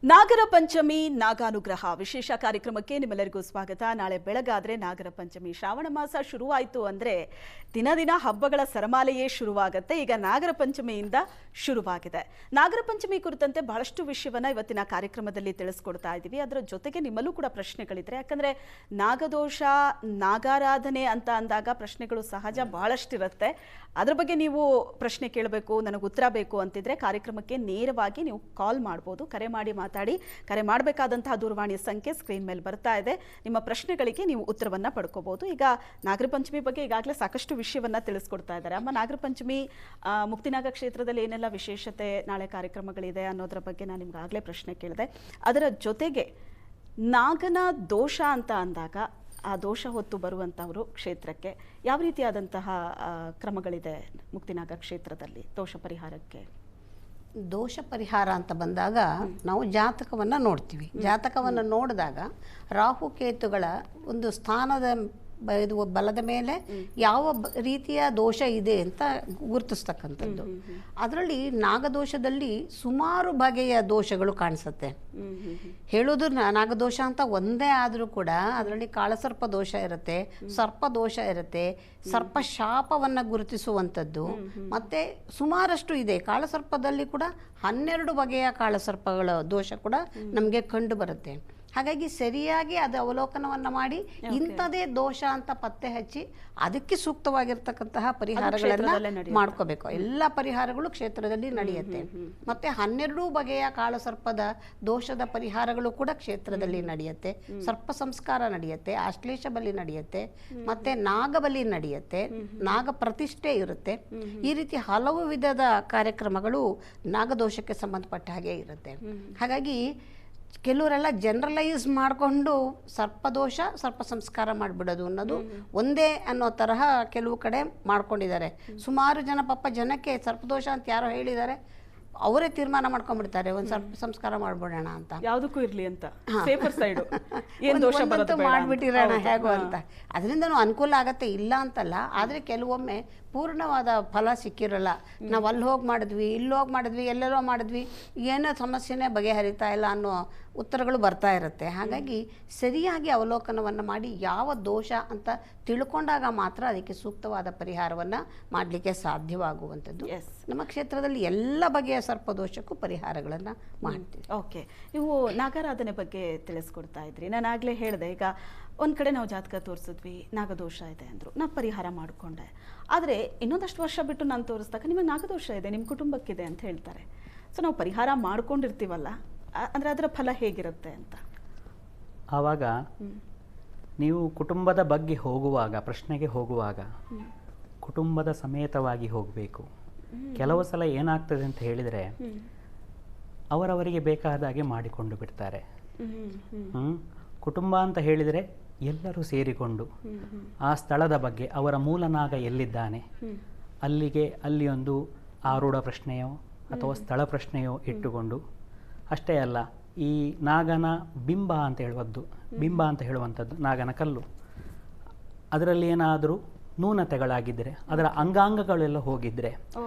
ನಾಗರ ಪಂಚಮಿ ನಾಗಾನುಗ್ರಹ ವಿಶೇಷ ಕಾರ್ಯಕ್ರಮಕ್ಕೆ ನಿಮ್ಮೆಲ್ಲರಿಗೂ ಸ್ವಾಗತ. ನಾಳೆ ಬೆಳಗಾದ್ರೆ ನಾಗರ ಪಂಚಮಿ. ಶ್ರಾವಣ ಮಾಸ ಶುರುವಾಯಿತು ಅಂದರೆ ದಿನ ದಿನ ಹಬ್ಬಗಳ ಸರಮಾಲೆಯೇ ಶುರುವಾಗುತ್ತೆ. ಈಗ ನಾಗರ ಪಂಚಮಿಯಿಂದ ಶುರುವಾಗಿದೆ. ನಾಗರ ಪಂಚಮಿ ಕುರಿತಂತೆ ಬಹಳಷ್ಟು ವಿಷಯವನ್ನ ಇವತ್ತಿನ ಕಾರ್ಯಕ್ರಮದಲ್ಲಿ ತಿಳಿಸ್ಕೊಡ್ತಾ ಇದ್ದೀವಿ. ಅದರ ಜೊತೆಗೆ ನಿಮ್ಮಲ್ಲೂ ಕೂಡ ಪ್ರಶ್ನೆಗಳಿದ್ರೆ, ಯಾಕಂದ್ರೆ ನಾಗದೋಷ ನಾಗಾರಾಧನೆ ಅಂತ ಅಂದಾಗ ಪ್ರಶ್ನೆಗಳು ಸಹಜ ಬಹಳಷ್ಟಿರುತ್ತೆ. ಅದ್ರ ಬಗ್ಗೆ ನೀವು ಪ್ರಶ್ನೆ ಕೇಳಬೇಕು, ನನಗೆ ಉತ್ತರ ಬೇಕು ಅಂತಿದ್ರೆ ಕಾರ್ಯಕ್ರಮಕ್ಕೆ ನೇರವಾಗಿ ನೀವು ಕಾಲ್ ಮಾಡ್ಬೋದು. ಕರೆ ಮಾಡಬೇಕಾದಂತಹ ದೂರವಾಣಿಯ ಸಂಖ್ಯೆ ಸ್ಕ್ರೀನ್ ಮೇಲೆ ಬರ್ತಾ ಇದೆ. ನಿಮ್ಮ ಪ್ರಶ್ನೆಗಳಿಗೆ ನೀವು ಉತ್ತರವನ್ನ ಪಡ್ಕೋಬಹುದು. ಈಗ ನಾಗರ ಪಂಚಮಿ ಬಗ್ಗೆ ಈಗಾಗಲೇ ಸಾಕಷ್ಟು ವಿಷಯವನ್ನ ತಿಳಿಸ್ಕೊಡ್ತಾ ಇದ್ದಾರೆ. ಅಮ್ಮ, ನಾಗರ ಪಂಚಮಿ ಮುಕ್ತಿನಾಗ ಕ್ಷೇತ್ರದಲ್ಲಿ ಏನೆಲ್ಲ ವಿಶೇಷತೆ, ನಾಳೆ ಕಾರ್ಯಕ್ರಮಗಳಿದೆ ಅನ್ನೋದ್ರ ಬಗ್ಗೆ ನಾನು ನಿಮ್ಗೆ ಆಗಲೇ ಪ್ರಶ್ನೆ ಕೇಳಿದೆ. ಅದರ ಜೊತೆಗೆ ನಾಗನ ದೋಷ ಅಂತ ಅಂದಾಗ ಆ ದೋಷ ಹೊತ್ತು ಬರುವಂಥವರು ಕ್ಷೇತ್ರಕ್ಕೆ ಯಾವ ರೀತಿಯಾದಂತಹ ಕ್ರಮಗಳಿದೆ ಮುಕ್ತಿನಾಗ ಕ್ಷೇತ್ರದಲ್ಲಿ ದೋಷ ಪರಿಹಾರಕ್ಕೆ? ದೋಷ ಪರಿಹಾರ ಅಂತ ಬಂದಾಗ ನಾವು ಜಾತಕವನ್ನು ನೋಡ್ತೀವಿ. ಜಾತಕವನ್ನು ನೋಡಿದಾಗ ರಾಹುಕೇತುಗಳ ಒಂದು ಸ್ಥಾನದ ಇದು ಬಲದ ಮೇಲೆ ಯಾವ ರೀತಿಯ ದೋಷ ಇದೆ ಅಂತ ಗುರುತಿಸ್ತಕ್ಕಂಥದ್ದು. ಅದರಲ್ಲಿ ನಾಗದೋಷದಲ್ಲಿ ಸುಮಾರು ಬಗೆಯ ದೋಷಗಳು ಕಾಣಿಸುತ್ತೆ. ಹೇಳೋದು ನಾಗದೋಷ ಅಂತ ಒಂದೇ ಆದರೂ ಕೂಡ ಅದರಲ್ಲಿ ಕಾಳಸರ್ಪ ದೋಷ ಇರುತ್ತೆ, ಸರ್ಪ ದೋಷ ಇರುತ್ತೆ, ಸರ್ಪ ಶಾಪವನ್ನು ಗುರುತಿಸುವಂಥದ್ದು ಮತ್ತೆ ಸುಮಾರಷ್ಟು ಇದೆ. ಕಾಳಸರ್ಪದಲ್ಲಿ ಕೂಡ 12 ಬಗೆಯ ಕಾಳಸರ್ಪಗಳ ದೋಷ ಕೂಡ ನಮಗೆ ಕಂಡು ಬರುತ್ತೆ. ಹಾಗಾಗಿ ಸರಿಯಾಗಿ ಅದು ಅವಲೋಕನವನ್ನು ಮಾಡಿ ಇಂಥದೇ ದೋಷ ಅಂತ ಪತ್ತೆ ಹಚ್ಚಿ ಅದಕ್ಕೆ ಸೂಕ್ತವಾಗಿರ್ತಕ್ಕಂತಹ ಪರಿಹಾರಗಳನ್ನು ಮಾಡ್ಕೋಬೇಕು. ಎಲ್ಲ ಪರಿಹಾರಗಳು ಕ್ಷೇತ್ರದಲ್ಲಿ ನಡೆಯುತ್ತೆ. ಮತ್ತೆ 12 ಬಗೆಯ ಕಾಳಸರ್ಪದ ದೋಷದ ಪರಿಹಾರಗಳು ಕೂಡ ಕ್ಷೇತ್ರದಲ್ಲಿ ನಡೆಯುತ್ತೆ. ಸರ್ಪ ಸಂಸ್ಕಾರ ನಡೆಯುತ್ತೆ, ಆಶ್ಲೇಷ ಬಲಿ ನಡೆಯುತ್ತೆ, ಮತ್ತೆ ನಾಗಬಲಿ ನಡೆಯುತ್ತೆ, ನಾಗ ಪ್ರತಿಷ್ಠೆ ಇರುತ್ತೆ. ಈ ರೀತಿ ಹಲವು ವಿಧದ ಕಾರ್ಯಕ್ರಮಗಳು ನಾಗದೋಷಕ್ಕೆ ಸಂಬಂಧಪಟ್ಟ ಹಾಗೆ ಇರುತ್ತೆ. ಹಾಗಾಗಿ ಕೆಲವರೆಲ್ಲ ಜನರಲೈಸ್ ಮಾಡಿಕೊಂಡು ಸರ್ಪದೋಷ ಸರ್ಪ ಸಂಸ್ಕಾರ ಮಾಡಿಬಿಡೋದು ಅನ್ನೋದು ಒಂದೇ ಅನ್ನೋ ತರಹ ಕೆಲವು ಕಡೆ ಮಾಡ್ಕೊಂಡಿದ್ದಾರೆ. ಸುಮಾರು ಜನ ಜನಕ್ಕೆ ಸರ್ಪದೋಷ ಅಂತ ಯಾರೋ ಹೇಳಿದ್ದಾರೆ, ಅವರೇ ತೀರ್ಮಾನ ಮಾಡ್ಕೊಂಡ್ಬಿಡ್ತಾರೆ ಒಂದು ಸರ್ಪ ಸಂಸ್ಕಾರ ಮಾಡ್ಬಿಡೋಣ ಅಂತ, ಯಾವುದಕ್ಕೂ ಇರ್ಲಿ ಅಂತ ಮಾಡ್ಬಿಟ್ಟಿರೋಣ ಹೇಗೋ ಅಂತ. ಅದರಿಂದನೂ ಅನುಕೂಲ ಆಗತ್ತೆ, ಇಲ್ಲ ಅಂತಲ್ಲ. ಆದರೆ ಕೆಲವೊಮ್ಮೆ ಪೂರ್ಣವಾದ ಫಲ ಸಿಕ್ಕಿರಲ್ಲ. ನಾವು ಅಲ್ಲಿ ಹೋಗಿ ಮಾಡಿದ್ವಿ, ಇಲ್ಲಿ ಹೋಗಿ ಮಾಡಿದ್ವಿ, ಎಲ್ಲೆಲ್ಲೋ ಮಾಡಿದ್ವಿ, ಏನೋ ಸಮಸ್ಯೆನೇ ಬಗೆಹರಿತಾ ಇಲ್ಲ ಅನ್ನೋ ಉತ್ತರಗಳು ಬರ್ತಾ ಇರುತ್ತೆ. ಹಾಗಾಗಿ ಸರಿಯಾಗಿ ಅವಲೋಕನವನ್ನು ಮಾಡಿ ಯಾವ ದೋಷ ಅಂತ ತಿಳ್ಕೊಂಡಾಗ ಮಾತ್ರ ಅದಕ್ಕೆ ಸೂಕ್ತವಾದ ಪರಿಹಾರವನ್ನು ಮಾಡಲಿಕ್ಕೆ ಸಾಧ್ಯವಾಗುವಂಥದ್ದು. ನಮ್ಮ ಕ್ಷೇತ್ರದಲ್ಲಿ ಎಲ್ಲ ಬಗೆಯ ಸರ್ಪದೋಷಕ್ಕೂ ಪರಿಹಾರಗಳನ್ನು ಮಾಡ್ತೀವಿ. ಓಕೆ, ನೀವು ನಾಗಾರಾಧನೆ ಬಗ್ಗೆ ತಿಳಿಸ್ಕೊಡ್ತಾ ಇದ್ರಿ. ನಾನು ಆಗಲೇ ಹೇಳಿದೆ, ಈಗ ಒಂದು ಕಡೆ ನಾವು ಜಾತಕ ತೋರಿಸಿದ್ವಿ, ನಾಗದೋಷ ಇದೆ ಅಂದರು, ನಾನು ಪರಿಹಾರ ಮಾಡಿಕೊಂಡೆ. ಆದರೆ ಇನ್ನೊಂದಷ್ಟು ವರ್ಷ ಬಿಟ್ಟು ನಾನು ತೋರಿಸಿದಾಗ ನಿಮಗೆ ನಾಗದೋಷ ಇದೆ, ನಿಮ್ಮ ಕುಟುಂಬಕ್ಕಿದೆ ಅಂತ ಹೇಳ್ತಾರೆ. ಸೊ ನಾವು ಪರಿಹಾರ ಮಾಡ್ಕೊಂಡಿರ್ತೀವಲ್ಲ, ಅಂದರೆ ಅದರ ಫಲ ಹೇಗಿರುತ್ತೆ ಅಂತ. ಆವಾಗ ನೀವು ಕುಟುಂಬದ ಬಗ್ಗೆ ಹೋಗುವಾಗ, ಪ್ರಶ್ನೆಗೆ ಹೋಗುವಾಗ ಕುಟುಂಬದ ಸಮೇತವಾಗಿ ಹೋಗಬೇಕು. ಕೆಲವು ಸಲ ಏನಾಗ್ತದೆ ಅಂತ ಹೇಳಿದರೆ ಅವರವರಿಗೆ ಬೇಕಾದ ಹಾಗೆ ಮಾಡಿಕೊಂಡು ಬಿಡ್ತಾರೆ. ಕುಟುಂಬ ಅಂತ ಹೇಳಿದರೆ ಎಲ್ಲರೂ ಸೇರಿಕೊಂಡು ಆ ಸ್ಥಳದ ಬಗ್ಗೆ, ಅವರ ಮೂಲನಾಗ ಎಲ್ಲಿದ್ದಾನೆ ಅಲ್ಲಿ ಒಂದು ಆರೂಢ ಪ್ರಶ್ನೆಯೋ ಅಥವಾ ಸ್ಥಳ ಪ್ರಶ್ನೆಯೋ ಇಟ್ಟುಕೊಂಡು, ಅಷ್ಟೇ ಅಲ್ಲ, ಈ ನಾಗನ ಬಿಂಬ ಅಂತ ಹೇಳುವಂಥದ್ದು ನಾಗನ ಕಲ್ಲು, ಅದರಲ್ಲಿ ಏನಾದರೂ ನ್ಯೂನತೆಗಳಾಗಿದ್ದರೆ, ಅದರ ಅಂಗಾಂಗಗಳೆಲ್ಲ ಹೋಗಿದ್ರೆ,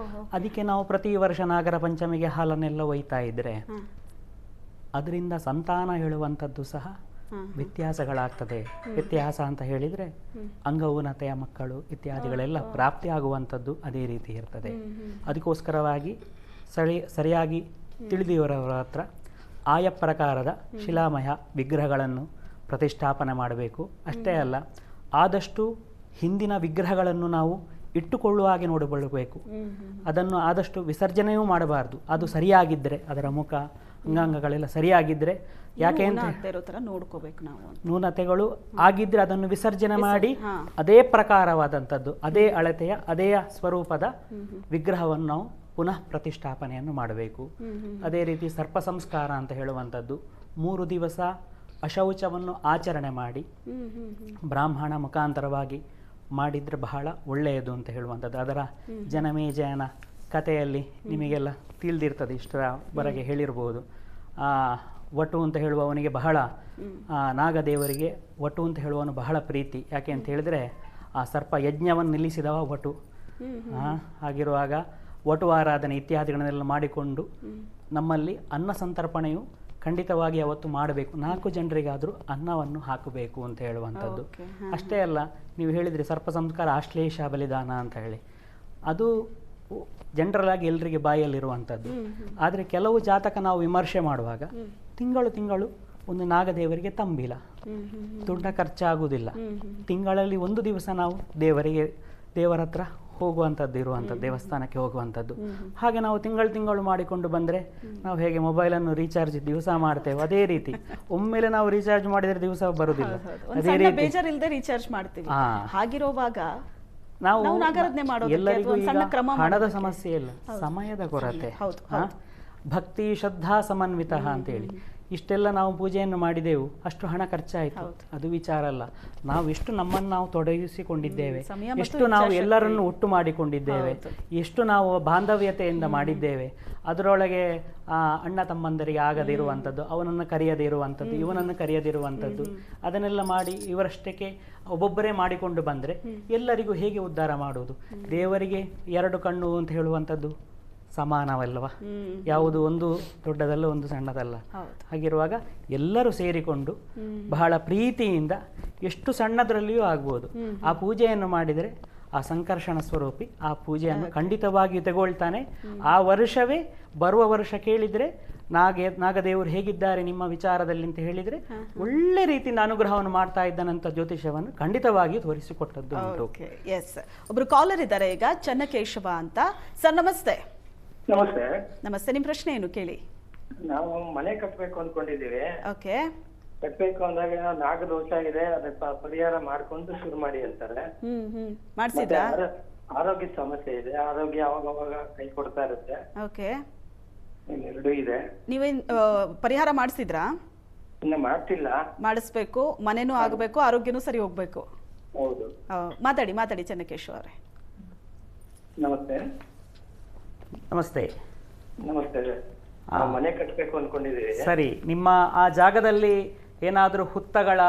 ಅದಕ್ಕೆ ನಾವು ಪ್ರತಿ ವರ್ಷ ನಾಗರ ಪಂಚಮಿಗೆ ಹಾಲನ್ನೆಲ್ಲ ಒಯ್ತಾ ಇದ್ರೆ ಅದರಿಂದ ಸಂತಾನ ಹೇಳುವಂಥದ್ದು ಸಹ ವ್ಯತ್ಯಾಸಗಳಾಗ್ತದೆ. ವ್ಯತ್ಯಾಸ ಅಂತ ಹೇಳಿದರೆ ಅಂಗೌನತೆಯ ಮಕ್ಕಳು ಇತ್ಯಾದಿಗಳೆಲ್ಲ ಪ್ರಾಪ್ತಿಯಾಗುವಂಥದ್ದು ಅದೇ ರೀತಿ ಇರ್ತದೆ. ಅದಕ್ಕೋಸ್ಕರವಾಗಿ ಸರಿಯಾಗಿ ತಿಳಿದಿರುವವರ ಹತ್ರ ಆಯಾ ಪ್ರಕಾರದ ಶಿಲಾಮಯ ವಿಗ್ರಹಗಳನ್ನು ಪ್ರತಿಷ್ಠಾಪನೆ ಮಾಡಬೇಕು. ಅಷ್ಟೇ ಅಲ್ಲ, ಆದಷ್ಟು ಹಿಂದಿನ ವಿಗ್ರಹಗಳನ್ನು ನಾವು ಇಟ್ಟುಕೊಳ್ಳುವ ಹಾಗೆ ನೋಡಿಕೊಳ್ಳಬೇಕು. ಅದನ್ನು ಆದಷ್ಟು ವಿಸರ್ಜನೆಯೂ ಮಾಡಬಾರ್ದು. ಅದು ಸರಿಯಾಗಿದ್ದರೆ, ಅದರ ಮುಖ ಅಂಗಾಂಗಗಳೆಲ್ಲ ಸರಿಯಾಗಿದ್ದರೆ, ಯಾಕೆ ನೋಡ್ಕೋಬೇಕು ನಾವು. ನ್ಯೂನತೆಗಳು ಆಗಿದ್ರೆ ಅದನ್ನು ವಿಸರ್ಜನೆ ಮಾಡಿ ಅದೇ ಪ್ರಕಾರವಾದಂಥದ್ದು, ಅದೇ ಅಳತೆಯ, ಅದೇ ಸ್ವರೂಪದ ವಿಗ್ರಹವನ್ನು ನಾವು ಪುನಃ ಪ್ರತಿಷ್ಠಾಪನೆಯನ್ನು ಮಾಡಬೇಕು. ಅದೇ ರೀತಿ ಸರ್ಪ ಸಂಸ್ಕಾರ ಅಂತ ಹೇಳುವಂಥದ್ದು 3 ದಿವಸ ಅಶೌಚವನ್ನು ಆಚರಣೆ ಮಾಡಿ ಬ್ರಾಹ್ಮಣ ಮುಖಾಂತರವಾಗಿ ಮಾಡಿದರೆ ಬಹಳ ಒಳ್ಳೆಯದು ಅಂತ ಹೇಳುವಂಥದ್ದು. ಅದರ ಜನಮೇಜಯನ ಕಥೆಯಲ್ಲಿ ನಿಮಗೆಲ್ಲ ತಿಳಿದಿರ್ತದೆ, ಇಷ್ಟರವರೆಗೆ ಹೇಳಿರ್ಬೋದು. ವಟು ಅಂತ ಹೇಳುವವನಿಗೆ ಬಹಳ, ನಾಗದೇವರಿಗೆ ವಟು ಅಂತ ಹೇಳುವವನು ಬಹಳ ಪ್ರೀತಿ. ಯಾಕೆ ಅಂತ ಹೇಳಿದರೆ ಆ ಸರ್ಪ ಯಜ್ಞವನ್ನು ನಿಲ್ಲಿಸಿದವ ವಟು. ಹಾಗಿರುವಾಗ ವಟು ಆರಾಧನೆ ಇತ್ಯಾದಿಗಳನ್ನೆಲ್ಲ ಮಾಡಿಕೊಂಡು ನಮ್ಮಲ್ಲಿ ಅನ್ನ ಸಂತರ್ಪಣೆಯು ಖಂಡಿತವಾಗಿ ಅವತ್ತು ಮಾಡಬೇಕು. 4 ಜನರಿಗಾದರೂ ಅನ್ನವನ್ನು ಹಾಕಬೇಕು ಅಂತ ಹೇಳುವಂಥದ್ದು. ಅಷ್ಟೇ ಅಲ್ಲ, ನೀವು ಹೇಳಿದ್ರಿ ಸರ್ಪ ಸಂಸ್ಕಾರ ಆಶ್ಲೇಷ ಬಲಿದಾನ ಅಂತ ಹೇಳಿ, ಅದು ಜನರಲ್ ಆಗಿ ಎಲ್ಲರಿಗೆ ಬಾಯಲ್ಲಿರುವಂಥದ್ದು. ಆದರೆ ಕೆಲವು ಜಾತಕ ನಾವು ವಿಮರ್ಶೆ ಮಾಡುವಾಗ ತಿಂಗಳು ಒಂದು ನಾಗದೇವರಿಗೆ ತಂಬಿಲ, ದೊಡ್ಡ ಖರ್ಚಾಗುವುದಿಲ್ಲ. ತಿಂಗಳಲ್ಲಿ ಒಂದು ದಿವಸ ನಾವು ದೇವರ ಹತ್ರ ಹೋಗುವಂಥದ್ದು ಇರುವಂಥದ್ದು, ದೇವಸ್ಥಾನಕ್ಕೆ ಹೋಗುವಂಥದ್ದು. ಹಾಗೆ ನಾವು ತಿಂಗಳು ಮಾಡಿಕೊಂಡು ಬಂದರೆ ನಾವು ಹೇಗೆ ಮೊಬೈಲನ್ನು ರೀಚಾರ್ಜ್ ದಿವಸ ಮಾಡ್ತೇವೆ, ಅದೇ ರೀತಿ ಒಮ್ಮೆಲೆ ನಾವು ರೀಚಾರ್ಜ್ ಮಾಡಿದರೆ ದಿವಸ ಬರುವುದಿಲ್ಲ. ಅದೇ ರೀತಿ ಬೇಜಾರಿಲ್ಲದೆ ರೀಚಾರ್ಜ್ ಮಾಡ್ತೀವಿ. ಹಾಗಿರುವಾಗ ನಾವು ನಾಗಾರಾಧನೆ ಮಾಡೋದಕ್ಕೆ ಎಲ್ಲರಿಗೂ ಒಂದು ಸಣ್ಣ ಕ್ರಮ ಹಣದ ಸಮಸ್ಯೆ ಇಲ್ಲ, ಸಮಯದ ಕೊರತೆ. ಭಕ್ತಿ ಶ್ರದ್ಧಾ ಸಮನ್ವಿತ ಅಂತೇಳಿ ಇಷ್ಟೆಲ್ಲ ನಾವು ಪೂಜೆಯನ್ನು ಮಾಡಿದೆವು, ಅಷ್ಟು ಹಣ ಖರ್ಚಾಯಿತು, ಅದು ವಿಚಾರ ಅಲ್ಲ. ನಾವು ಎಷ್ಟು ನಮ್ಮನ್ನು ನಾವು ತೊಡಗಿಸಿಕೊಂಡಿದ್ದೇವೆ, ಎಷ್ಟು ನಾವು ಎಲ್ಲರನ್ನು ಒಟ್ಟು ಮಾಡಿಕೊಂಡಿದ್ದೇವೆ, ಎಷ್ಟು ನಾವು ಬಾಂಧವ್ಯತೆಯಿಂದ ಮಾಡಿದ್ದೇವೆ. ಅದರೊಳಗೆ ಅಣ್ಣ ತಮ್ಮಂದರಿಗೆ ಆಗದಿರುವಂಥದ್ದು, ಅವನನ್ನು ಕರೆಯದೇ ಇರುವಂಥದ್ದು, ಇವನನ್ನು ಕರೆಯದಿರುವಂಥದ್ದು, ಅದನ್ನೆಲ್ಲ ಮಾಡಿ ಇವರಷ್ಟಕ್ಕೆ ಒಬ್ಬೊಬ್ಬರೇ ಮಾಡಿಕೊಂಡು ಬಂದರೆ ಎಲ್ಲರಿಗೂ ಹೇಗೆ ಉದ್ಧಾರ ಮಾಡುವುದು? ದೇವರಿಗೆ 2 ಕಣ್ಣು ಅಂತ ಹೇಳುವಂಥದ್ದು ಸಮಾನವಲ್ಲವ, ಯಾವುದು ಒಂದು ದೊಡ್ಡದಲ್ಲ ಒಂದು ಸಣ್ಣದಲ್ಲ. ಹಾಗಿರುವಾಗ ಎಲ್ಲರೂ ಸೇರಿಕೊಂಡು ಬಹಳ ಪ್ರೀತಿಯಿಂದ ಎಷ್ಟು ಸಣ್ಣದರಲ್ಲಿಯೂ ಆಗ್ಬೋದು ಆ ಪೂಜೆಯನ್ನು ಮಾಡಿದರೆ ಆ ಸಂಕರ್ಷಣ ಸ್ವರೂಪಿ ಆ ಪೂಜೆಯನ್ನು ಖಂಡಿತವಾಗಿಯೂ ತಗೊಳ್ತಾನೆ. ಆ ವರ್ಷವೇ ಬರುವ ವರ್ಷ ಕೇಳಿದರೆ ನಾಗದೇವರು ಹೇಗಿದ್ದಾರೆ ನಿಮ್ಮ ವಿಚಾರದಲ್ಲಿ ಅಂತ ಹೇಳಿದರೆ ಒಳ್ಳೆ ರೀತಿಯಿಂದ ಅನುಗ್ರಹವನ್ನು ಮಾಡ್ತಾ ಇದ್ದಾನಂತ ಜ್ಯೋತಿಷ್ಯವನ್ನು ಖಂಡಿತವಾಗಿಯೂ ತೋರಿಸಿಕೊಟ್ಟದ್ದು ಉಂಟು. ಎಸ್, ಒಬ್ರು ಕಾಲರ್ ಇದ್ದಾರೆ ಈಗ, ಚನ್ನಕೇಶವ ಅಂತ. ಸರ್ ನಮಸ್ತೆ. ನಮಸ್ತೆ. ನಮಸ್ತೆ, ನಿಮ್ ಪ್ರಶ್ನೆ ಏನು ಕೇಳಿ. ನಾವು ಮನೆ ಕಟ್ಟಬೇಕು ಅಂದ್ಕೊಂಡಿದ್ದೀವಿ. ಓಕೆ. ಕಟ್ಟಬೇಕು ಅಂದಾಗ ನಾಗದೋಷ ಇದೆ, ಅದಕ್ಕೆ ಪರಿಹಾರ ಮಾಡ್ಕೊಂಡು ಶುರು ಮಾಡಿ ಅಂತಾರೆ. ಮಾಡ್ಸಿದ್ರಾ? ಆರೋಗ್ಯ ಸಮಸ್ಯೆ ಇದೆ, ಆರೋಗ್ಯ ಅವಾಗ ಕೈ ಕೊಡ್ತಾ ಇರುತ್ತೆ. ಓಕೆ. ಎರಡೂ ಇದೆ. ನೀವೇನ್ ಪರಿಹಾರ ಮಾಡಿಸಿದ್ರಾ? ಇನ್ನ ಮಾಡ್ತಿಲ್ಲ. ಮಾಡಿಸ್ಬೇಕು, ಮನೆನೂ ಆಗಬೇಕು, ಆರೋಗ್ಯನೂ ಸರಿ ಹೋಗ್ಬೇಕು. ಹೌದು. ಮಾತಾಡಿ ಚನ್ನಕೇಶವ ಅವರೇ. ನಮಸ್ತೆ. ನಮಸ್ತೆ. ನಮಸ್ತೆ. ಮನೆ ಕಟ್ಟಬೇಕು ಅನ್ಕೊಂಡಿದ್ದೀವಿ. ಸರಿ, ನಿಮ್ಮ ಆ ಜಾಗದಲ್ಲಿ ಏನಾದರೂ ಹುತ್ತಗಳ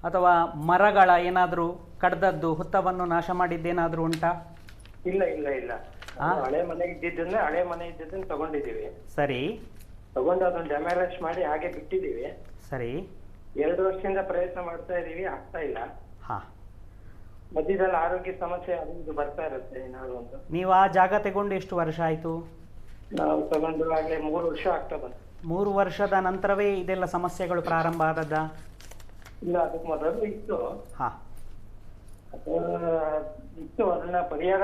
ಅಥವಾ ಮರಗಳ ಏನಾದರೂ ಕಡ್ದದ್ದು, ಹುತ್ತವನ್ನು ನಾಶ ಮಾಡಿದ್ದೇನಾದ್ರೂ ಉಂಟಾ? ಇಲ್ಲ ಇಲ್ಲ ಇಲ್ಲ. ಹಳೆ ಮನೆ ಇದ್ದಿದ್ದನ್ನ ತಗೊಂಡಿದ್ದೀವಿ. ಸರಿ. ತಗೊಂಡು ಅದನ್ನ ಡೆಮಾಲಿಶ್ ಮಾಡಿ ಹಾಗೆ ಬಿಟ್ಟಿದ್ದೀವಿ. ಸರಿ. 2 ವರ್ಷದಿಂದ ಪ್ರಯತ್ನ ಮಾಡ್ತಾ ಇದೀವಿ, ಆಗ್ತಾ ಇಲ್ಲ. ಹಾ. ಮಧ್ಯದಲ್ಲಿ ಆರೋಗ್ಯ ಸಮಸ್ಯೆ ಅದು ಬರ್ತಾ ಇರುತ್ತೆ ಏನಾದ್ರು ಒಂದು. ನೀವು ಆ ಜಾಗ ತಗೊಂಡು ಎಷ್ಟು ವರ್ಷ ಆಯ್ತು? ನಾವು ತಗೊಂಡು ಆಗ್ಲೇ 3 ವರ್ಷ ಆಗ್ತಾ ಬಂತು. 3 ವರ್ಷದ ನಂತರವೇ ಇದೆಲ್ಲ ಸಮಸ್ಯೆಗಳು ಪ್ರಾರಂಭ ಆದದ್ದ? ಇಲ್ಲ, ಅದಕ್ಕೆ ಮೊದಲು ಇತ್ತು. ಹಾ. ಇತ್ತು, ಅದನ್ನ ಪರಿಹಾರ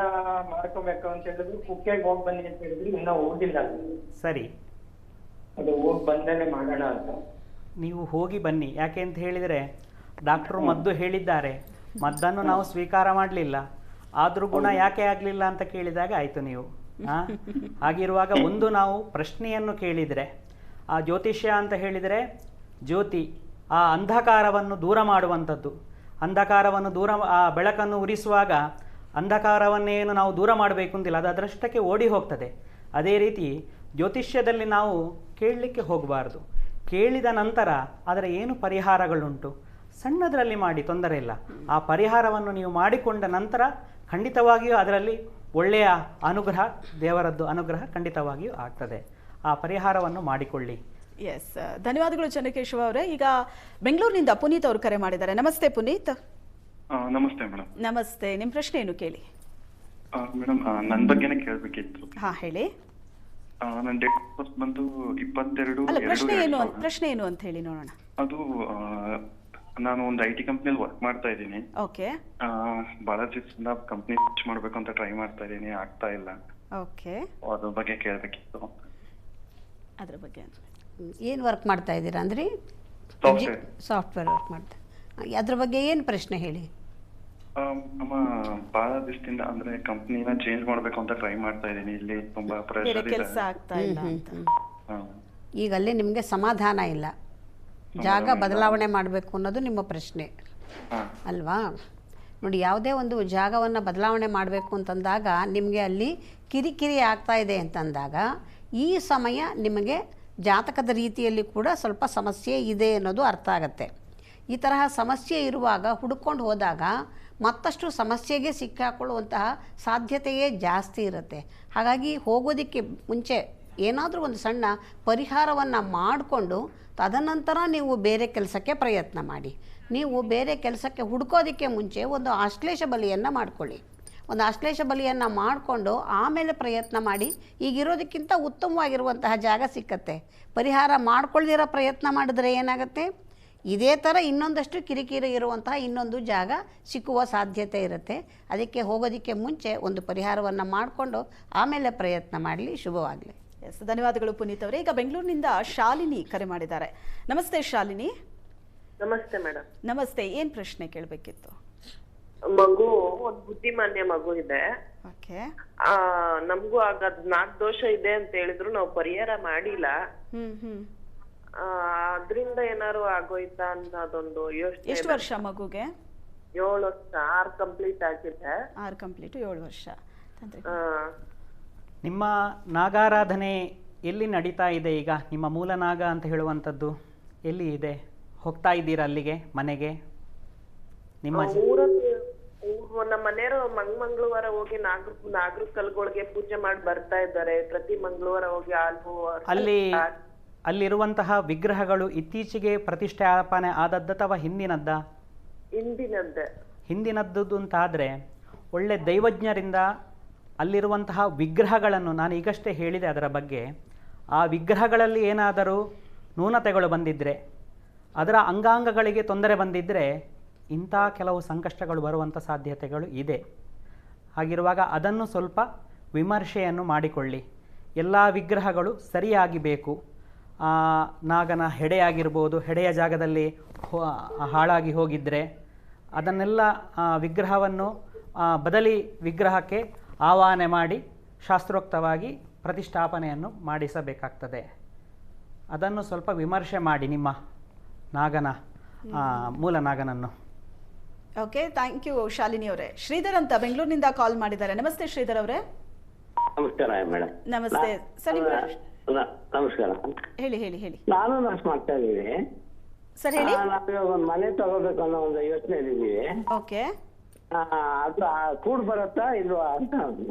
ಮಾಡ್ಕೋಬೇಕು ಅಂತ ಹೇಳಿದ್ರು. ಕುಕ್ಕೆಗೆ ಹೋಗಿ ಬನ್ನಿ ಅಂತ ಹೇಳಿದ್ರು, ಇನ್ನ ಹೋಗಿಲ್ಲ. ಸರಿ. ಅದು ಹೋಗಿ ಬಂದೇನೆ ಮಾಡೋಣ ಅಂತ. ನೀವು ಹೋಗಿ ಬನ್ನಿ. ಯಾಕೆ ಅಂತ ಹೇಳಿದರೆ ಡಾಕ್ಟ್ರು ಮದ್ದು ಹೇಳಿದ್ದಾರೆ, ಮದ್ದನ್ನು ನಾವು ಸ್ವೀಕಾರ ಮಾಡಲಿಲ್ಲ, ಆದರೂ ಗುಣ ಯಾಕೆ ಆಗಲಿಲ್ಲ ಅಂತ ಕೇಳಿದಾಗ ಆಯಿತು ನೀವು. ಹಾಗಿರುವಾಗ ಒಂದು ನಾವು ಪ್ರಶ್ನೆಯನ್ನು ಕೇಳಿದರೆ, ಆ ಜ್ಯೋತಿಷ್ಯ ಅಂತ ಹೇಳಿದರೆ ಜ್ಯೋತಿ ಆ ಅಂಧಕಾರವನ್ನು ದೂರ ಮಾಡುವಂಥದ್ದು. ಅಂಧಕಾರವನ್ನು ಆ ಬೆಳಕನ್ನು ಉರಿಸುವಾಗ ಅಂಧಕಾರವನ್ನೇನು ನಾವು ದೂರ ಮಾಡಬೇಕು ಅಂತಿಲ್ಲ, ಅದು ಅದರಷ್ಟಕ್ಕೆ ಓಡಿ ಹೋಗ್ತದೆ. ಅದೇ ರೀತಿ ಜ್ಯೋತಿಷ್ಯದಲ್ಲಿ ನಾವು ಕೇಳಲಿಕ್ಕೆ ಹೋಗಬಾರ್ದು. ಕೇಳಿದ ನಂತರ ಅದರ ಏನು ಪರಿಹಾರಗಳುಂಟು ಸಣ್ಣದರಲ್ಲಿ ಮಾಡಿ, ತೊಂದರೆ ಇಲ್ಲ. ಆ ಪರಿಹಾರವನ್ನು ನೀವು ಮಾಡಿಕೊಂಡ ನಂತರ ಖಂಡಿತವಾಗಿಯೂ ಅದರಲ್ಲಿ ಒಳ್ಳೆಯ ಅನುಗ್ರಹ, ದೇವರದ್ದು ಅನುಗ್ರಹ ಖಂಡಿತವಾಗಿಯೂ ಆಗ್ತದೆ. ಆ ಪರಿಹಾರವನ್ನು ಮಾಡಿಕೊಳ್ಳಿ. ಎಸ್, ಧನ್ಯವಾದಗಳು ಚನ್ನಕೇಶವ ಅವರೇ. ಈಗ ಬೆಂಗಳೂರಿನಿಂದ ಪುನೀತ್ ಅವರು ಕರೆ ಮಾಡಿದ್ದಾರೆ. ನಮಸ್ತೆ ಪುನೀತ್. ನಮಸ್ತೆ ಮೇಡಮ್. ನಮಸ್ತೆ, ನಿಮ್ಮ ಪ್ರಶ್ನೆ ಏನು ಕೇಳಿ. ಮೇಡಮ್, ನನ್ನ ಬಗ್ಗೆನೇ ಕೇಳಬೇಕಿತ್ತು. ಹಾ, ಹೇಳಿ. ನನ್ನ ಡೇಟ್ ಆಫ್ ಬರ್ತ್ ಬಂದು 22 ಅಲ್ಲ, ಪ್ರಶ್ನೆ ಏನು ಅಂತ ಹೇಳಿ ನೋಡೋಣ. ಅದು ನಾನು ಒಂದು IT ಕಂಪ್ನಿಯಲ್ಲಿ ವರ್ಕ್ ಮಾಡ್ತಾ ಇದ್ದೀನಿ. ಓಕೆ. ಬಹಳ ದಿವಸದಿಂದ ಕಂಪ್ನಿ ಸ್ವಿಚ್ ಮಾಡ್ಬೇಕು ಅಂತ ಟ್ರೈ ಮಾಡ್ತಾ ಇದ್ದೀನಿ, ಆಗ್ತಾ ಇಲ್ಲ. ಓಕೆ. ಅದ್ರ ಬಗ್ಗೆ ಕೇಳಬೇಕಿತ್ತು. ಅದ್ರ ಬಗ್ಗೆ ಏನು ವರ್ಕ್ ಮಾಡ್ತಾ ಇದ್ದೀರಾ ಅಂದ್ರಿ? ಸಾಫ್ಟ್ವೇರ್ ವರ್ಕ್ ಮಾಡ್ತಾ. ಅದ್ರ ಬಗ್ಗೆ ಏನು ಪ್ರಶ್ನೆ ಹೇಳಿ. ಅಮ್ಮ, ಬಹಳ ದಿವಸದಿಂದ ಅಂದ್ರೆ ಕಂಪ್ನಿನ ಚೇಂಜ್ ಮಾಡ್ಬೇಕು ಅಂತ ಟ್ರೈ ಮಾಡ್ತಾ ಇದ್ದೀನಿ. ಇಲ್ಲಿ ತುಂಬಾ ಪ್ರೆಷರ್ ಕೆಲಸ ಆಗ್ತಾ ಇಲ್ಲ ಅಂತ. ಈಗ ಅಲ್ಲಿ ನಿಮಗೆ ಸಮಾಧಾನ ಇಲ್ಲ, ಜಾಗ ಬದಲಾವಣೆ ಮಾಡಬೇಕು ಅನ್ನೋದು ನಿಮ್ಮ ಪ್ರಶ್ನೆ ಅಲ್ವಾ? ನೋಡಿ, ಯಾವುದೇ ಒಂದು ಜಾಗವನ್ನು ಬದಲಾವಣೆ ಮಾಡಬೇಕು ಅಂತಂದಾಗ ನಿಮಗೆ ಅಲ್ಲಿ ಕಿರಿಕಿರಿ ಆಗ್ತಾ ಇದೆ ಅಂತಂದಾಗ ಈ ಸಮಯ ನಿಮಗೆ ಜಾತಕದ ರೀತಿಯಲ್ಲಿ ಕೂಡ ಸ್ವಲ್ಪ ಸಮಸ್ಯೆ ಇದೆ ಅನ್ನೋದು ಅರ್ಥ ಆಗುತ್ತೆ. ಈ ತರಹ ಸಮಸ್ಯೆ ಇರುವಾಗ ಹುಡುಕೊಂಡು ಹೋದಾಗ ಮತ್ತಷ್ಟು ಸಮಸ್ಯೆಗೆ ಸಿಕ್ಕಾಕೊಳ್ಳುವಂತಹ ಸಾಧ್ಯತೆಯೇ ಜಾಸ್ತಿ ಇರುತ್ತೆ. ಹಾಗಾಗಿ ಹೋಗೋದಕ್ಕೆ ಮುಂಚೆ ಏನಾದರೂ ಒಂದು ಸಣ್ಣ ಪರಿಹಾರವನ್ನು ಮಾಡಿಕೊಂಡು ತದನಂತರ ನೀವು ಬೇರೆ ಕೆಲಸಕ್ಕೆ ಪ್ರಯತ್ನ ಮಾಡಿ. ನೀವು ಬೇರೆ ಕೆಲಸಕ್ಕೆ ಹುಡುಕೋದಕ್ಕೆ ಮುಂಚೆ ಒಂದು ಆಶ್ಲೇಷ ಬಲಿಯನ್ನು ಮಾಡ್ಕೊಳ್ಳಿ. ಒಂದು ಆಶ್ಲೇಷ ಬಲಿಯನ್ನು ಮಾಡಿಕೊಂಡು ಆಮೇಲೆ ಪ್ರಯತ್ನ ಮಾಡಿ. ಈಗಿರೋದಕ್ಕಿಂತ ಉತ್ತಮವಾಗಿರುವಂತಹ ಜಾಗ ಸಿಕ್ಕತ್ತೆ. ಪರಿಹಾರ ಮಾಡ್ಕೊಳ್ದಿರೋ ಪ್ರಯತ್ನ ಮಾಡಿದ್ರೆ ಏನಾಗುತ್ತೆ, ಇದೇ ಥರ ಇನ್ನೊಂದಷ್ಟು ಕಿರಿಕಿರಿ ಇರುವಂತಹ ಇನ್ನೊಂದು ಜಾಗ ಸಿಕ್ಕುವ ಸಾಧ್ಯತೆ ಇರುತ್ತೆ. ಅದಕ್ಕೆ ಹೋಗೋದಕ್ಕೆ ಮುಂಚೆ ಒಂದು ಪರಿಹಾರವನ್ನು ಮಾಡಿಕೊಂಡು ಆಮೇಲೆ ಪ್ರಯತ್ನ ಮಾಡಲಿ. ಶುಭವಾಗಲಿ. ಎಸ್, ಧನ್ಯವಾದಗಳು ಪುನೀತ್ ಅವರೇ. ಈಗ ಬೆಂಗಳೂರಿನಿಂದ ಶಾಲಿನಿ ಕರೆ ಮಾಡಿದ್ದಾರೆ. ನಮಸ್ತೆ ಶಾಲಿನಿ. ನಮಸ್ತೆ ಮೇಡಮ್. ನಮಸ್ತೆ, ಏನ್ ಪ್ರಶ್ನೆ ಕೇಳಬೇಕಿತ್ತು? ಮಗು ಒಂದ್ ಬುದ್ಧಿಮಾನ್ಯ ಮಗು ಇದೆ. ಓಕೆ. ನಮಗೂ ಆಗ ನಾಕ್ ದೋಷ ಇದೆ ಅಂತ ಹೇಳಿದ್ರು, ನಾವು ಪರಿಹಾರ ಮಾಡಿಲ್ಲ. ಅದ್ರಿಂದ ಏನಾರು ಆಗೋಯ್ತಾ ಅನ್ನೋದೊಂದು ಯೋಚನೆ. ಎಷ್ಟು ವರ್ಷ ಮಗುಗೆ? 7 ವರ್ಷ. 6 ಕಂಪ್ಲೀಟ್ ಆಗಿದೆ. 6 ಕಂಪ್ಲೀಟ್, 7 ವರ್ಷ. ನಿಮ್ಮ ನಾಗಾರಾಧನೆ ಎಲ್ಲಿ ನಡೀತಾ ಇದೆ ಈಗ? ನಿಮ್ಮ ಮೂಲ ನಾಗ ಅಂತ ಹೇಳುವಂಥದ್ದು ಎಲ್ಲಿ ಇದೆ? ಹೋಗ್ತಾ ಇದ್ದೀರಾ ಅಲ್ಲಿಗೆ, ಮನೆಗೆ? ನಿಮ್ಮ ನಮ್ಮ ಮನೆಯವರು ಮಂಗಳವಾರ ಹೋಗಿ ನಾಗರ ಕಲ್ಗಳಿಗೆ ಪೂಜೆ ಮಾಡಿ ಬರ್ತಾ ಇದ್ದಾರೆ. ಪ್ರತಿ ಮಂಗಳವಾರ ಹೋಗಿ ಅಲ್ಲಿರುವಂತಹ ವಿಗ್ರಹಗಳು ಇತ್ತೀಚೆಗೆ ಪ್ರತಿಷ್ಠಾಪನೆ ಆದದ್ದ ಅಥವಾ ಹಿಂದಿನದ್ದ? ಹಿಂದಿನದ್ದು ಅಂತಾದರೆ ಒಳ್ಳೆ ದೈವಜ್ಞರಿಂದ ಅಲ್ಲಿರುವಂತಹ ವಿಗ್ರಹಗಳನ್ನು, ನಾನು ಈಗಷ್ಟೇ ಹೇಳಿದೆ ಅದರ ಬಗ್ಗೆ, ಆ ವಿಗ್ರಹಗಳಲ್ಲಿ ಏನಾದರೂ ನ್ಯೂನತೆಗಳು ಬಂದಿದ್ದರೆ, ಅದರ ಅಂಗಾಂಗಗಳಿಗೆ ತೊಂದರೆ ಬಂದಿದ್ದರೆ ಇಂಥ ಕೆಲವು ಸಂಕಷ್ಟಗಳು ಬರುವಂಥ ಸಾಧ್ಯತೆಗಳು ಇದೆ. ಹಾಗಿರುವಾಗ ಅದನ್ನು ಸ್ವಲ್ಪ ವಿಮರ್ಶೆಯನ್ನು ಮಾಡಿಕೊಳ್ಳಿ. ಎಲ್ಲ ವಿಗ್ರಹಗಳು ಸರಿಯಾಗಿ ಬೇಕು. ನಾಗನ ಹೆಡೆಯಾಗಿರ್ಬೋದು, ಹೆಡೆಯ ಜಾಗದಲ್ಲಿ ಹಾಳಾಗಿ ಹೋಗಿದ್ದರೆ ಅದನ್ನೆಲ್ಲ ವಿಗ್ರಹವನ್ನು ಬದಲಿ ವಿಗ್ರಹಕ್ಕೆ ಆವಾಹನೆ ಮಾಡಿ ಶಾಸ್ತ್ರೋಕ್ತವಾಗಿ ಪ್ರತಿಷ್ಠಾಪನೆಯನ್ನು ಮಾಡಿಸಬೇಕಾಗ್ತದೆ. ಅದನ್ನು ಸ್ವಲ್ಪ ವಿಮರ್ಶೆ ಮಾಡಿ ನಿಮ್ಮ ನಾಗನ ಮೂಲ ನಾಗನನ್ನು. ಓಕೆ, ಥ್ಯಾಂಕ್ ಯು ಶಾಲಿನಿ ಅವರೇ. ಶ್ರೀಧರ್ ಅಂತ ಬೆಂಗಳೂರಿನಿಂದ ಕಾಲ್ ಮಾಡಿದ್ದಾರೆ. ನಮಸ್ತೆ ಶ್ರೀಧರ್ ಅವರೇ. ನಮಸ್ಕಾರ ಮೇಡಮ್. ನಮಸ್ತೆ ಸರ್. ನಮಸ್ಕಾರ. ಹೇಳಿ ಹೇಳಿ ಹೇಳಿ. ನಾನು ನರ್ಸ್ ಮಾಡ್ತಾ ಇದ್ದೀನಿ ಸರ್. ಹೇಳಿ. ನಾವು ಒಂದು ಮನೆ ತಗೋಬೇಕು ಅನ್ನೋ ಒಂದು ಯೋಚನೆ ಇದ್ದೀವಿ. ಓಕೆ. ಅದು ಕೂಡ್ ಬರುತ್ತಾ ಇಲ್ವಾ ಅಂತ.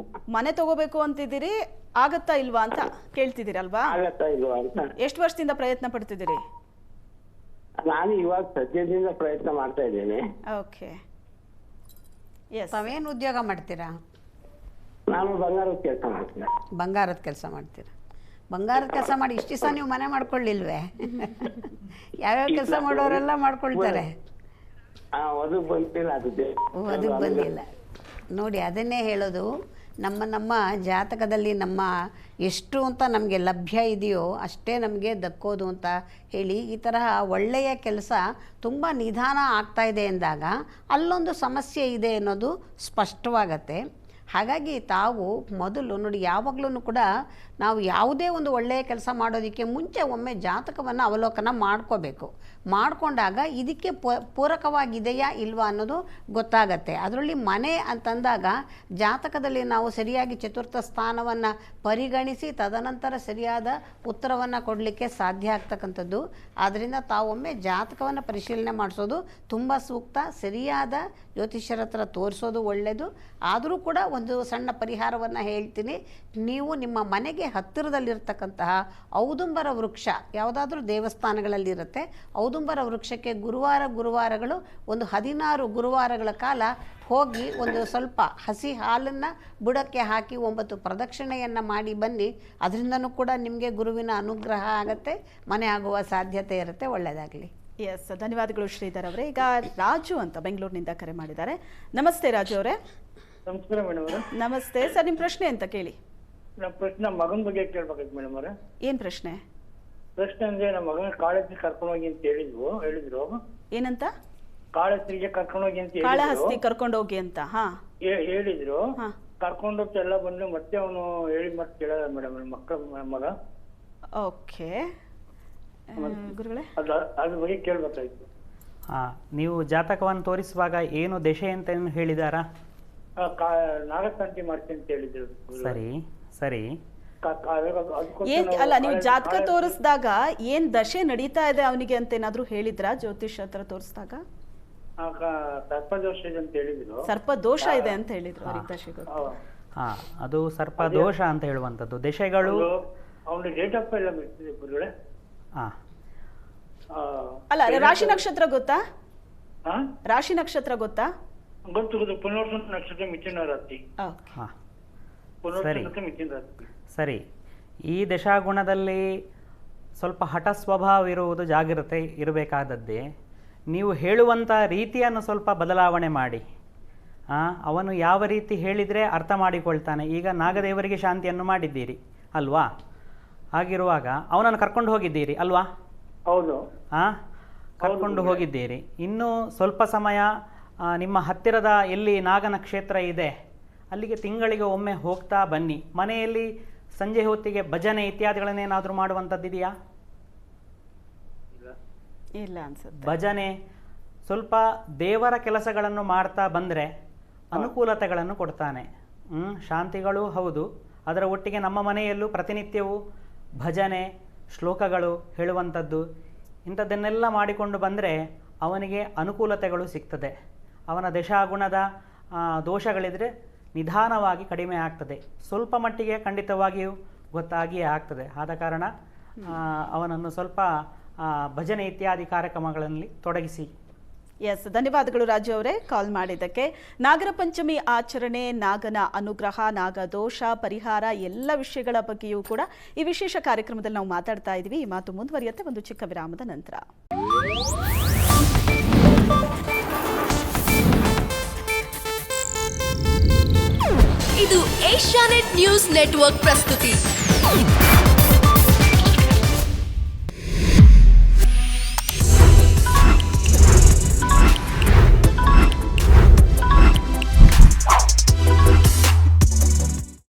ಮನೆ ತಗೋಬೇಕು ಅಂತಿದ್ದೀರಿ, ಆಗತ್ತಾ ಇಲ್ವಾ ಅಂತ ಕೇಳ್ತಿದ್ದೀರಲ್ವಾ? ಆಗತ್ತಾ ಇಲ್ವಾ ಅಂತ. ಎಷ್ಟು ವರ್ಷದಿಂದ ಪ್ರಯತ್ನ ಪಡ್ತಿದ್ದೀರಿ? ನಾನು ಇವಾಗ ಸದ್ಯದಿಂದ ಪ್ರಯತ್ನ ಮಾಡ್ತಾ ಇದ್ದೀನಿ. ಓಕೆ. ಎಸ್. ತಾವೇನು ಉದ್ಯೋಗ ಮಾಡ್ತೀರಾ? ನಾನು ಬಂಗಾರದ ಕೆಲಸ ಮಾಡ್ತೀನಿ. ಬಂಗಾರದ ಕೆಲಸ ಮಾಡ್ತೀರಾ? ಬಂಗಾರದ ಕೆಲಸ ಮಾಡಿ ಇಷ್ಟು ದಿವಸ ನೀವು ಮನೆ ಮಾಡ್ಕೊಳ್ಳಿಲ್ವೇ? ಯಾವ್ಯಾವ ಕೆಲಸ ಮಾಡೋರೆಲ್ಲ ಮಾಡ್ಕೊಳ್ತಾರೆ. ಒದಗ್ ಬಂದಿಲ್ಲ. ಒದಗ್ ಬಂದಿಲ್ಲ ನೋಡಿ, ಅದನ್ನೇ ಹೇಳೋದು. ನಮ್ಮ ಜಾತಕದಲ್ಲಿ ನಮ್ಮ ಎಷ್ಟು ಅಂತ ನಮಗೆ ಲಭ್ಯ ಇದೆಯೋ ಅಷ್ಟೇ ನಮಗೆ ದಕ್ಕೋದು ಅಂತ ಹೇಳಿ, ಈ ತರಹ ಒಳ್ಳೆಯ ಕೆಲಸ ತುಂಬ ನಿಧಾನ ಆಗ್ತಾ ಇದೆ ಎಂದಾಗ ಅಲ್ಲೊಂದು ಸಮಸ್ಯೆ ಇದೆ ಅನ್ನೋದು ಸ್ಪಷ್ಟವಾಗತ್ತೆ. ಹಾಗಾಗಿ ತಾವು ಮೊದಲು ನೋಡಿ, ಯಾವಾಗಲೂ ಕೂಡ ನಾವು ಯಾವುದೇ ಒಂದು ಒಳ್ಳೆಯ ಕೆಲಸ ಮಾಡೋದಕ್ಕೆ ಮುಂಚೆ ಒಮ್ಮೆ ಜಾತಕವನ್ನು ಅವಲೋಕನ ಮಾಡ್ಕೋಬೇಕು. ಮಾಡಿಕೊಂಡಾಗ ಇದಕ್ಕೆ ಪೂರಕವಾಗಿದೆಯಾ ಇಲ್ವಾ ಅನ್ನೋದು ಗೊತ್ತಾಗತ್ತೆ. ಅದರಲ್ಲಿ ಮನೆ ಅಂತಂದಾಗ ಜಾತಕದಲ್ಲಿ ನಾವು ಸರಿಯಾಗಿ ಚತುರ್ಥ ಸ್ಥಾನವನ್ನು ಪರಿಗಣಿಸಿ ತದನಂತರ ಸರಿಯಾದ ಉತ್ತರವನ್ನು ಕೊಡಲಿಕ್ಕೆ ಸಾಧ್ಯ ಆಗ್ತಕ್ಕಂಥದ್ದು. ಆದ್ದರಿಂದ ತಾವೊಮ್ಮೆ ಜಾತಕವನ್ನು ಪರಿಶೀಲನೆ ಮಾಡಿಸೋದು ತುಂಬ ಸೂಕ್ತ. ಸರಿಯಾದ ಜ್ಯೋತಿಷ್ಯರ ಹತ್ರ ತೋರಿಸೋದು ಒಳ್ಳೆಯದು. ಆದರೂ ಕೂಡ ಒಂದು ಸಣ್ಣ ಪರಿಹಾರವನ್ನು ಹೇಳ್ತೀನಿ. ನೀವು ನಿಮ್ಮ ಮನೆಗೆ ಹತ್ತಿರದಲ್ಲಿರ್ತಕ್ಕಂತಹ ಔದುಂಬರ ವೃಕ್ಷ ಯಾವುದಾದ್ರೂ ದೇವಸ್ಥಾನಗಳಲ್ಲಿರುತ್ತೆ. ಔದುಂಬರ ವೃಕ್ಷಕ್ಕೆ ಗುರುವಾರಗಳು ಒಂದು 16 ಗುರುವಾರಗಳ ಕಾಲ ಹೋಗಿ ಒಂದು ಸ್ವಲ್ಪ ಹಸಿ ಹಾಲನ್ನು ಬುಡಕ್ಕೆ ಹಾಕಿ 9 ಪ್ರದಕ್ಷಿಣೆಯನ್ನು ಮಾಡಿ ಬನ್ನಿ. ಅದರಿಂದನೂ ಕೂಡ ನಿಮಗೆ ಗುರುವಿನ ಅನುಗ್ರಹ ಆಗುತ್ತೆ, ಮನೆ ಆಗುವ ಸಾಧ್ಯತೆ ಇರುತ್ತೆ. ಒಳ್ಳೆಯದಾಗಲಿ. ಎಸ್, ಧನ್ಯವಾದಗಳು ಶ್ರೀಧರ್ ಅವರೇ. ಈಗ ರಾಜು ಅಂತ ಬೆಂಗಳೂರಿನಿಂದ ಕರೆ ಮಾಡಿದ್ದಾರೆ. ನಮಸ್ತೆ ರಾಜು ಅವರೇ. ನಮಸ್ಕಾರ ಮೇಡಮ್ ಅವರೇ. ನಮಸ್ತೆ ಸರ್, ನಿಮ್ಮ ಪ್ರಶ್ನೆ ಅಂತ ಕೇಳಿ. ನಮ್ಮ ಪ್ರಶ್ನೆ ಮಗನ ಬಗ್ಗೆ ಕೇಳ್ಬೇಕಾಯ್ತು ಮೇಡಮ್ ಅವರೇ. ಏನ್ ಪ್ರಶ್ನೆ? ಪ್ರಶ್ನೆ ಅಂದ್ರೆ ನಮ್ಮ ಮಗನ ಕಾಳಹಸ್ತಿ ಕರ್ಕೊಂಡೋಗಿ ಅಂತ ಹೇಳಿದ್ರು. ಏನಂತ? ಕಾಳಹಸ್ತಿಗೆ ಕರ್ಕೊಂಡೋಗಿ ಅಂತ ಕಾಳಹಸ್ತಿ ಕರ್ಕೊಂಡೋಗಿ ಅಂತ ಹೇಳಿದ್ರು. ಕರ್ಕೊಂಡೋಗಿ ಎಲ್ಲ ಬಂದು ಮತ್ತೆ ಅವನು ಹೇಳಿ ಮತ್ತೆ ಕೇಳಲ್ಲ ಮೇಡಮ್ ಮಗ. ಓಕೆ ಗುರುಗಳೇ, ಅದ್ರ ಬಗ್ಗೆ ಕೇಳ್ಬೇಕಾಯ್ತು. ನೀವು ಜಾತಕವನ್ನು ತೋರಿಸುವಾಗ ಏನು ದಶೆ ಅಂತ ಹೇಳಿದಾರಾ? ನಾಗಶಾಂತಿ ಮಾಡ್ತೀನಿ ಅಂತ ಹೇಳಿದ್ರು. ಸರಿ ಸರಿ. ಅಲ್ಲ, ನೀವು ಜಾತಕ ತೋರಿಸಿದಾಗ ಏನ್ ದಶೆ ನಡೀತಾ ಇದೆ ಅವನಿಗೆ ಅಂತ ಏನಾದ್ರು ಹೇಳಿದ್ರಾ? ಜ್ಯೋತಿಷ್ ಹತ್ರ ತೋರಿಸಿದಾಗ ಸರ್ಪದೋಷ ಇದೆ ಅಂತ ಹೇಳಿದ್ರು. ಸರ್ಪದೋಷ ಇದೆ ಅಂತ ಹೇಳಿದ್ರು. ಅದು ಸರ್ಪದೋಷ ಅಂತ ಹೇಳುವಂಥದ್ದು. ದಶೆಗಳು ಅವನ ಡೇಟ್ ಆಫ್ ಎಲ್ಲ ಬಿಡ್ತಿದೆ ಗುರುಗಳೇ. ಹಾಂ ಅಲ್ಲ ರಾಶಿ ನಕ್ಷತ್ರ ಗೊತ್ತಾ? ಹಾ ರಾಶಿ ನಕ್ಷತ್ರ ಗೊತ್ತಾ? ಗೊತ್ತು ಪುನರ್ವಸು ನಕ್ಷತ್ರ ಮಿಥುನ ರಾಶಿ. ಓಕೆ. ಹಾಂ ಪುನರ್ವಸು ಸರಿ. ನಕ್ಷತ್ರ ಮಿಥುನ ರಾಶಿ. ಸರಿ. ಈ ದಶಾಗುಣದಲ್ಲಿ ಸ್ವಲ್ಪ ಹಠ ಸ್ವಭಾವ ಇರುವುದು ಜಾಗ್ರತೆ ಇರಬೇಕಾದದ್ದೇ. ನೀವು ಹೇಳುವಂಥ ರೀತಿಯನ್ನು ಸ್ವಲ್ಪ ಬದಲಾವಣೆ ಮಾಡಿ. ಅವನು ಯಾವ ರೀತಿ ಹೇಳಿದರೆ ಅರ್ಥ ಮಾಡಿಕೊಳ್ತಾನೆ. ಈಗ ನಾಗದೇವರಿಗೆ ಶಾಂತಿಯನ್ನು ಮಾಡಿದ್ದೀರಿ ಅಲ್ವಾ? ಹಾಗಿರುವಾಗ ಅವನನ್ನು ಕರ್ಕೊಂಡು ಹೋಗಿದ್ದೀರಿ ಅಲ್ವಾ? ಹೌದು. ಕರ್ಕೊಂಡು ಹೋಗಿದ್ದೀರಿ. ಇನ್ನು ಸ್ವಲ್ಪ ಸಮಯ ನಿಮ್ಮ ಹತ್ತಿರದ ಎಲ್ಲಿ ನಾಗನ ಕ್ಷೇತ್ರ ಇದೆ ಅಲ್ಲಿಗೆ ತಿಂಗಳಿಗೆ ಒಮ್ಮೆ ಹೋಗ್ತಾ ಬನ್ನಿ. ಮನೆಯಲ್ಲಿ ಸಂಜೆ ಹೊತ್ತಿಗೆ ಭಜನೆ ಇತ್ಯಾದಿಗಳನ್ನೇನಾದರೂ ಮಾಡುವಂಥದ್ದಿದೆಯಾ? ಇಲ್ಲ ಅನ್ಸುತ್ತೆ. ಭಜನೆ ಸ್ವಲ್ಪ ದೇವರ ಕೆಲಸಗಳನ್ನು ಮಾಡ್ತಾ ಬಂದರೆ ಅನುಕೂಲತೆಗಳನ್ನು ಕೊಡ್ತಾನೆ. ಶಾಂತಿಗಳು ಹೌದು, ಅದರ ಒಟ್ಟಿಗೆ ನಮ್ಮ ಮನೆಯಲ್ಲೂ ಪ್ರತಿನಿತ್ಯವೂ ಭಜನೆ ಶ್ಲೋಕಗಳು ಹೇಳುವಂಥದ್ದು ಇಂಥದ್ದನ್ನೆಲ್ಲ ಮಾಡಿಕೊಂಡು ಬಂದರೆ ಅವನಿಗೆ ಅನುಕೂಲತೆಗಳು ಸಿಗ್ತದೆ. ಅವನ ದಶಾಗುಣದ ದೋಷಗಳಿದ್ರೆ ನಿಧಾನವಾಗಿ ಕಡಿಮೆ ಆಗ್ತದೆ. ಸ್ವಲ್ಪ ಮಟ್ಟಿಗೆ ಖಂಡಿತವಾಗಿಯೂ ಗೊತ್ತಾಗಿಯೇ ಆಗ್ತದೆ. ಆದ ಕಾರಣ ಅವನನ್ನು ಸ್ವಲ್ಪ ಭಜನೆ ಇತ್ಯಾದಿ ಕಾರ್ಯಕ್ರಮಗಳಲ್ಲಿ ತೊಡಗಿಸಿ. ಎಸ್, ಧನ್ಯವಾದಗಳು ರಾಜು ಅವರೇ ಕಾಲ್ ಮಾಡಿದ್ದಕ್ಕೆ. ನಾಗರ ಪಂಚಮಿ ಆಚರಣೆ, ನಾಗನ ಅನುಗ್ರಹ, ನಾಗದೋಷ ಪರಿಹಾರ ಎಲ್ಲ ವಿಷಯಗಳ ಬಗ್ಗೆಯೂ ಕೂಡ ಈ ವಿಶೇಷ ಕಾರ್ಯಕ್ರಮದಲ್ಲಿ ನಾವು ಮಾತಾಡ್ತಾ ಇದ್ದೀವಿ. ಈ ಮಾತು ಮುಂದುವರಿಯುತ್ತೆ ಒಂದು ಚಿಕ್ಕ ವಿರಾಮದ ನಂತರ. ಇದು ಏಷ್ಯಾನೆಟ್ ನ್ಯೂಸ್ ನೆಟ್ವರ್ಕ್ ಪ್ರಸ್ತುತಿ.